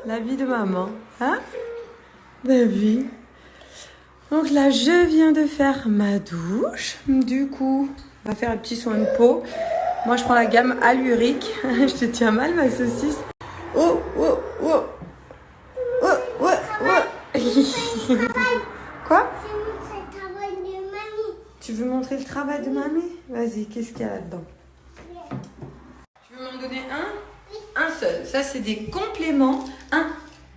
La vie de maman, hein? La vie. Donc là, je viens de faire ma douche. Du coup, on va faire un petit soin de peau. Moi, je prends la gamme Allurique. Je te tiens mal, ma saucisse. Oh, oh, oh. Oh, oh, oh. Quoi? Tu veux montrer le travail de mamie? Vas-y, qu'est-ce qu'il y a là-dedans? Tu veux m'en donner un seul. Ça, c'est des compléments. Ah,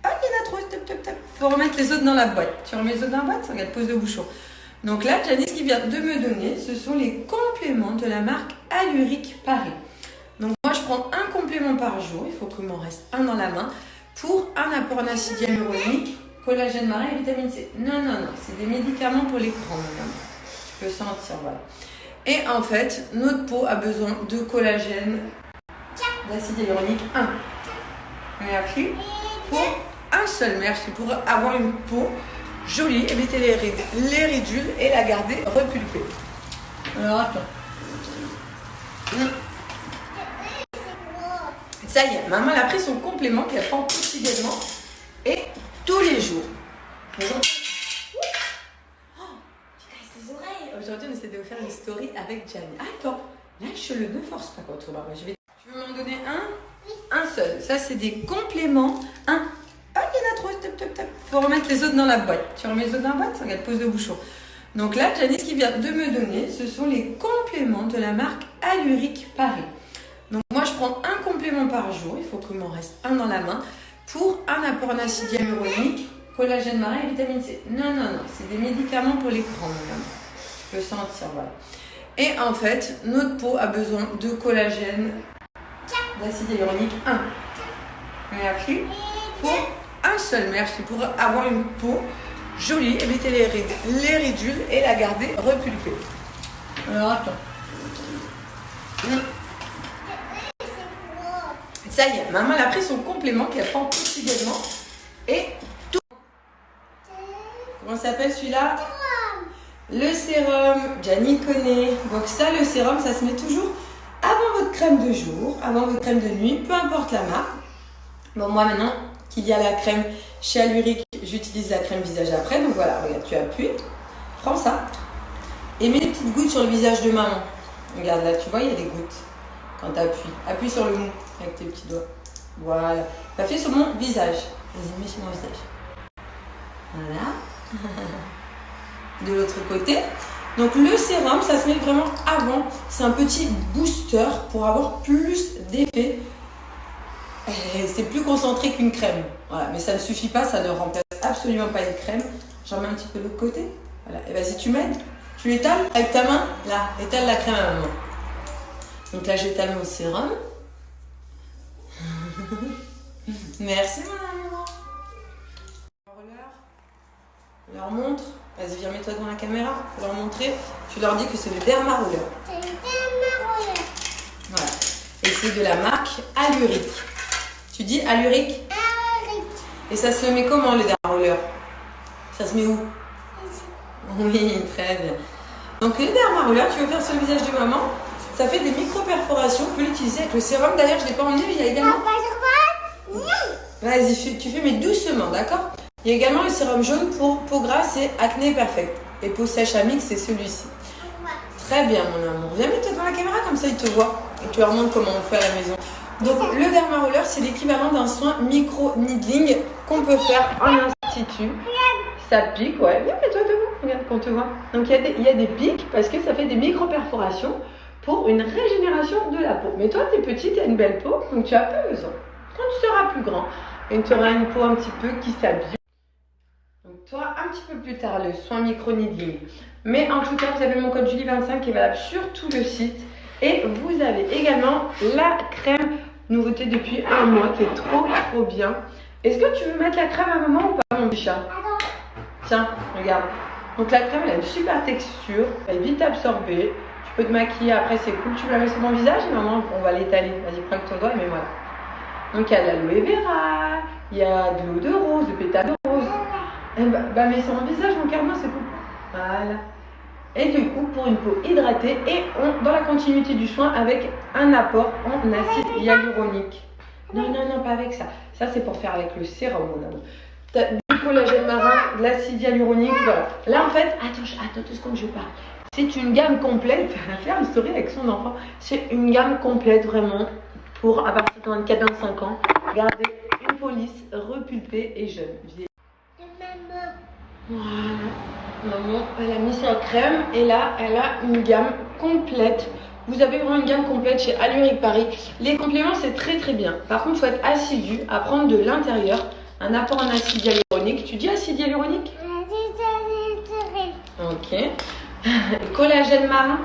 il y en a trop. Top, top, top. Faut remettre les autres dans la boîte. Tu remets les autres dans la boîte? Regarde, pose le bouchon. Donc là, Janice qui vient de me donner, ce sont les compléments de la marque Allurique Paris. Donc moi, je prends un complément par jour. Il faut qu'il m'en reste un dans la main pour un apport en acide hyaluronique, collagène marin et vitamine C. Non, non, non. C'est des médicaments pour les grands, madame. Tu peux sentir, voilà. Et en fait, notre peau a besoin de collagène, d'acide hyaluronique 1. Merci. Pour un seul, merci. Pour avoir une peau jolie, éviter les rides, les ridules et la garder repulpée. Alors attends. Ça y est, maman elle a pris son complément qu'elle prend quotidiennement et tous les jours. Aujourd'hui, on essaie de vous faire une story avec Gianni. Attends, lâche-le, ne force pas contre moi. Tu veux m'en donner un seul. Ça, c'est des compléments. Ah, il y en a trop. Top, top, top. Faut remettre les autres dans la boîte. Tu remets les autres dans la boîte? Regarde, pose le bouchon. Donc là, Janice qui vient de me donner, ce sont les compléments de la marque Allurique Paris. Donc moi, je prends un complément par jour. Il faut qu'il m'en reste un dans la main pour un apport en acide hyaluronique, collagène marin et vitamine C. Non, non, non. C'est des médicaments pour les grands, madame. Tu peux sentir, voilà. Et en fait, notre peau a besoin de collagène, d'acide hyaluronique 1. Merci. Pour un seul, merci. Pour avoir une peau jolie, éviter les rides, les ridules et la garder repulpée. Alors attends. Ça y est, maman elle a pris son complément qu'elle prend quotidiennement et tout. Comment s'appelle celui-là? Le sérum, Gianni connaît. Donc ça, le sérum, ça se met toujours avant votre crème de jour, avant votre crème de nuit, peu importe la marque. Bon, moi maintenant qu'il y a la crème chez Allurique, j'utilise la crème visage après. Donc voilà, regarde, tu appuies, prends ça et mets des petites gouttes sur le visage de maman. Regarde là, tu vois, il y a des gouttes quand tu appuies. Appuie sur le mou avec tes petits doigts. Voilà. Appuie sur mon visage. Vas-y, mets sur mon visage. Voilà. De l'autre côté. Donc le sérum, ça se met vraiment avant. C'est un petit booster pour avoir plus d'effet. C'est plus concentré qu'une crème. Voilà, mais ça ne suffit pas, ça ne remplace absolument pas une crème. J'en mets un petit peu de l'autre côté. Voilà. Et vas-y, tu m'aides. Tu l'étales avec ta main. Là, étale la crème à maman. Donc là, j'étale mon sérum. Merci, maman. On leur montre. Vas-y, viens, mets-toi devant la caméra. Pour leur montrer. Tu leur dis que c'est le Derma Roller. C'est le Derma Roller. Voilà. Et c'est de la marque Allurique. Tu dis Allurique? Allurique. Et ça se met comment, le Derma Roller? Ça se met où? Ici. Oui, très bien. Donc, le Derma Roller, tu veux faire sur le visage de maman? Ça fait des micro-perforations. Tu peux l'utiliser avec le sérum. D'ailleurs, je ne l'ai pas emmené, mais il y a également... Vas-y, tu fais, mais doucement, d'accord? Il y a également le sérum jaune pour peau grasse et acné perfect. Et peau sèche à mix, c'est celui-ci. Très bien, mon amour. Viens mettre devant la caméra, comme ça, ils te voient. Et tu leur montres comment on fait à la maison. Donc, le Derma Roller, c'est l'équivalent d'un soin micro-needling qu'on peut faire en institut. Ça pique, ouais. Viens, mets-toi devant. Regarde qu'on te voit. Donc, il y a des pics parce que ça fait des micro-perforations pour une régénération de la peau. Mais toi, tu es petite, tu as une belle peau, donc tu as pas besoin. Quand tu seras plus grand, et tu auras une peau un petit peu qui s'habille. Donc toi, un petit peu plus tard, le soin micro-needling. Mais en tout cas, vous avez mon code Julie25 qui est valable sur tout le site. Et vous avez également la crème nouveauté depuis un mois qui est trop bien. Est-ce que tu veux mettre la crème à maman ou pas, mon petit chat? Tiens, regarde. Donc la crème, elle a une super texture, elle est vite absorbée. Tu peux te maquiller après, c'est cool. Tu me la mets sur mon visage et maman, on va l'étaler. Vas-y, prends avec ton doigt et mets-moi là. Donc il y a de l'aloe vera, il y a de l'eau de rose, de pétales de rose. Bah mets sur mon visage, mon cœur, c'est cool. Voilà. Et du coup, pour une peau hydratée et dans la continuité du soin avec un apport en acide hyaluronique. Non, non, non, pas avec ça. Ça, c'est pour faire avec le sérum, mon amour. T'as du collagène marin, de l'acide hyaluronique, voilà. Là, en fait, attends 2 secondes, je parle. C'est une gamme complète. À faire une story avec son enfant. C'est une gamme complète, vraiment, pour à partir de 24-25 ans, garder une police repulpée et jeune. Voilà. Maman, elle a mis sa crème et là, elle a une gamme complète. Vous avez vraiment une gamme complète chez Alluric Paris. Les compléments, c'est très très bien. Par contre, il faut être assidu à prendre de l'intérieur un apport en acide hyaluronique. Tu dis acide hyaluronique? Ok. Collagène marin.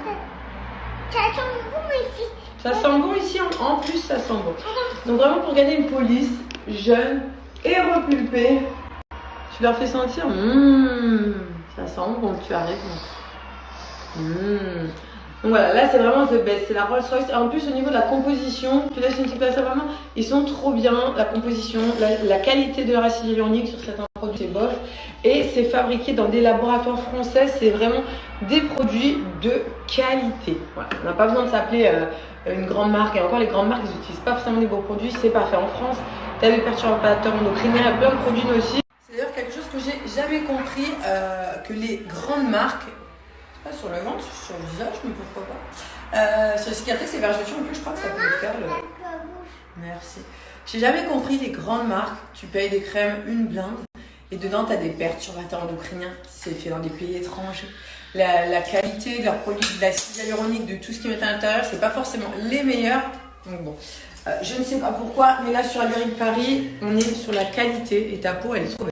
Ça sent bon ici. Ça sent bon ici, en plus ça sent bon. Donc vraiment pour gagner une police jeune et repulpée, tu leur fais sentir, ça sent bon, tu as raison. Donc voilà, là c'est vraiment the best, c'est la Rolls Royce. En plus au niveau de la composition, tu laisses une petite place, vraiment, ils sont trop bien, la composition, la qualité de leur acide hyaluronique sur certains produits, c'est bof. Et c'est fabriqué dans des laboratoires français, c'est vraiment des produits de qualité. Voilà. On n'a pas besoin de s'appeler une grande marque, et encore les grandes marques, ils n'utilisent pas forcément des beaux produits, c'est pas fait en France. Tu as des perturbateurs endocriniens, il y a plein de produits aussi. C'est d'ailleurs quelque chose que j'ai jamais compris, que les grandes marques, pas sur le ventre, sur le visage, mais pourquoi pas. Sur les cicatrices et vergetures, en plus, je crois que ça peut le faire. Merci. J'ai jamais compris les grandes marques. Tu payes des crèmes, une blinde, et dedans, tu as des perturbateurs endocriniens. C'est fait dans des pays étrangers. La qualité de leurs produits, de l'acide hyaluronique, de tout ce qu'ils mettent à l'intérieur, c'est pas forcément les meilleurs. Donc bon, je ne sais pas pourquoi, mais là, sur Alluric Paris, on est sur la qualité et ta peau, elle est trop belle.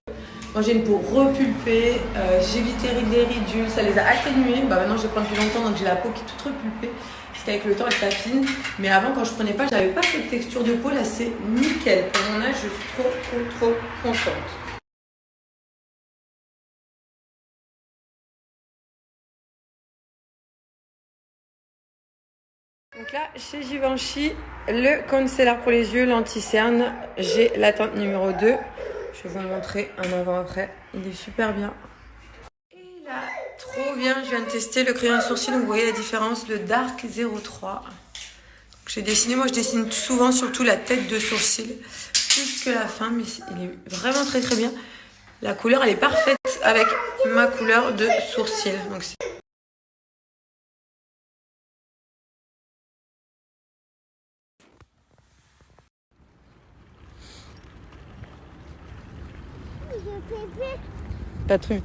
Moi j'ai une peau repulpée, j'ai évité des ridules, ça les a atténuées. Maintenant je prends depuis longtemps donc j'ai la peau qui est toute repulpée. Parce qu'avec le temps elle s'affine. Mais avant quand je prenais pas, j'avais pas cette texture de peau, là c'est nickel. Pour mon âge je suis trop contente. Donc là chez Givenchy, le concealer pour les yeux, l'anti-cerne, j'ai la teinte numéro 2. Je vais vous montrer un avant-après. Il est super bien. Et là, trop bien. Je viens de tester le crayon à sourcil. Donc vous voyez la différence, le Dark 03. J'ai dessiné, moi je dessine souvent surtout la tête de sourcil. Plus que la fin, mais il est vraiment très très bien. La couleur, elle est parfaite avec ma couleur de sourcil. Donc c'est...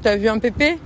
T'as vu un pépé?